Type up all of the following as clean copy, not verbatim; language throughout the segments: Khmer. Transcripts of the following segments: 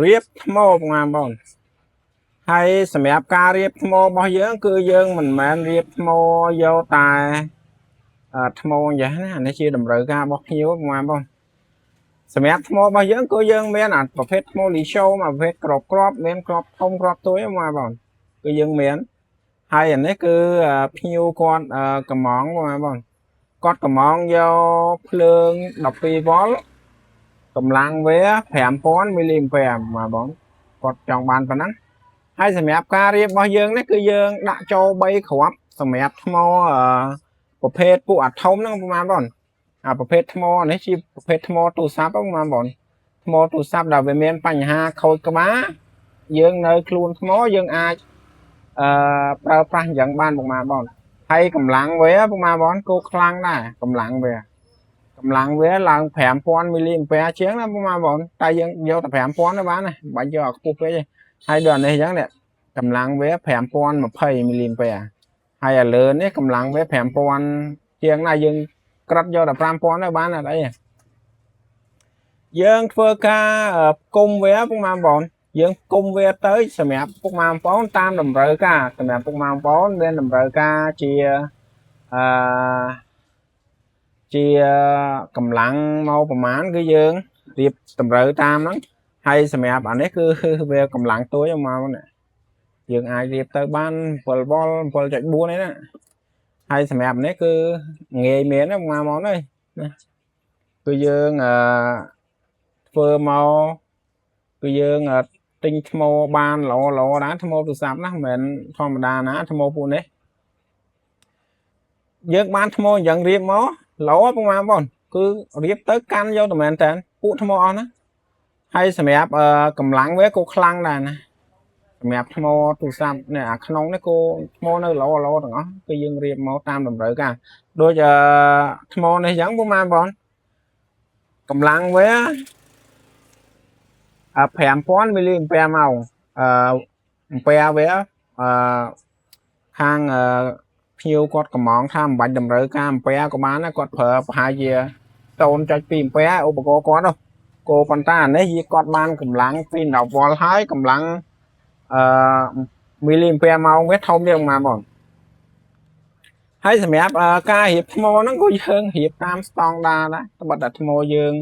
រៀបថ្មបងប្អូនហើយសម្រាប់ការរៀបថ្មរបស់យើងគឺយើងមិនមែនរៀបថ្មយកតែថ្មយ៉ាងណាអានេះជាតម្រូវការរបស់ភ្ញៀវបងប្អូនសម្រាប់ថ្មរបស់យើងគឺយើងមានប្រភេទថ្មលីសូមប្រភេទក្របមានក្របធំក្របតូចបងប្អូនគឺយើងមានហើយអានេះគឺភ្ញៀវគាត់កំងបងប្អូនគាត់កំងយកភ្លើង12 វ៉ុលកម្លាំងវា5000 មីលីអាំពែបងប្អូនគាត់ចង់បានប៉ុណ្ណឹងហើយសម្រាប់ការរៀបរបស់យើងនេះគឺយើងដាក់ចូល3គ្រាប់សម្រាប់ថ្មប្រភេទពួកអាធំហ្នឹងបងប្អូនប្រភេទថ្មនេះជាប្រភេទថ្មទូរស័ព្ទបងប្អូនថ្មទូរស័ព្ទដែលវាមានបញ្ហាខូចក្បាលយើងនៅខ្លួនថ្មយើងអាចប្រើប្រាស់អញ្ចឹងបានបងប្អូនហើយកម្លាំងវាបងប្អូនគោខ្លាំងដែរកម្លាំងវាឡើង5000 មីលីអាំពែជាងណាបងប្អូនតែយើងយកតែ5000ទៅបានណាមិនបាច់យកឲ្យខ្ពស់ពេកទេហើយដល់នេះអញ្ចឹងនេះកម្លាំងវា5020 មីលីអាំពែហើយឥឡូវនេះកម្លាំងវា5000ជាងណាយើងក្រិតយកតែ5000ទៅបានអត់អីយើងធ្វើការគុំវាពុកម៉ែបងប្អូនយើងគុំវាទៅសម្រាប់ពុកម៉ែបងប្អូនតាមតម្រូវការសម្រាប់ពុកម៉ែបងប្អូនមានតម្រូវការជាកម្លាំងមកប្រមាណគឺយើងរៀបតម្រូវតាមហ្នឹងហើយសម្រាប់អានេះគឺវាកម្លាំងទួយមកណាយើងអាចរៀបទៅបាន7 វ៉ុល 7.4 នេះណាហើយសម្រាប់នេះគឺងាយមានណាបងប្អូនអើយណាគឺយើងធ្វើមកគឺយើងទិញថ្មបានល្អដែរថ្មទូរស័ព្ទណាមិនមែនធម្មតាណាថ្មពួកនេះយើងបានថ្មអញ្ចឹងរៀបមកល្អបងប្អូនគឺរៀបទៅកាន់យកតែមែនតើពួកថ្មអស់ណាហើយសម្រាប់កម្លាំងវាក៏ខ្លាំងដែរណាសម្រាប់ថ្មទូរស័ព្ទនេះអាក្នុងនេះក៏ថ្មនៅល្អទាំងអស់គឺយើងរៀបមកតាមតម្រូវការដូចថ្មនេះអញ្ចឹងបងប្អូនកម្លាំងវា5000 មីលីអាំពែម៉ោងអាំពែវាខាងភ្ញៀវគាត់កំងថាមិនបាច់តម្រូវការអាំពែក៏បានដែរគាត់ប្រើប្រហែលជា 0.2 អាំពែឧបករណ៍គាត់នោះក៏ប៉ុន្តែអានេះវាគាត់បានកម្លាំងពី10 វ៉ុលហើយកម្លាំងមីលីអាំពែម៉ោងវាធំទៀតបងប្អូនហើយសម្រាប់ការរៀបថ្មហ្នឹងក៏យើងរៀបតាមស្តង់ដារដែរត្បិតតែថ្មយើង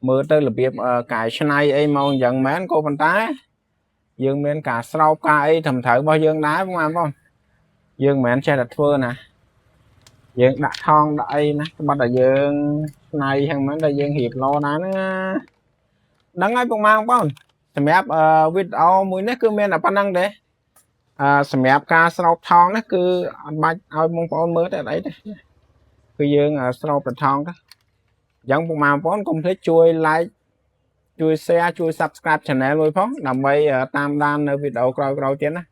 មើលទៅរបៀបកាយឆ្នៃអីមកអញ្ចឹងមែនក៏ប៉ុន្តែយើងមានការស្រោបការអីត្រឹមត្រូវរបស់យើងដែរបងប្អូនយើងមិនមែនចេះតែធ្វើណាយើងដាក់ថងដាក់អីណាត្បិតតែយើងឆ្នៃហ្នឹងមែនតែយើងរៀបល្អណាស់ហ្នឹងហើយបងប្អូនសម្រាប់វីដេអូមួយនេះគឺមានតែប៉ុណ្្នឹងទេសម្រាប់ការស្រោបថងនេះគឺអត់បាច់ឲ្យបងប្អូនមើលតែអីទេគឺយើងស្រោបតែថងទៅអញ្ចឹងបងប្អូនកុំភ្លេចជួយ like ជួយ share ជួយ subscribe channel មួយផងដើម្បីតាមដាននៅវីដេអូក្រោយៗទៀតណា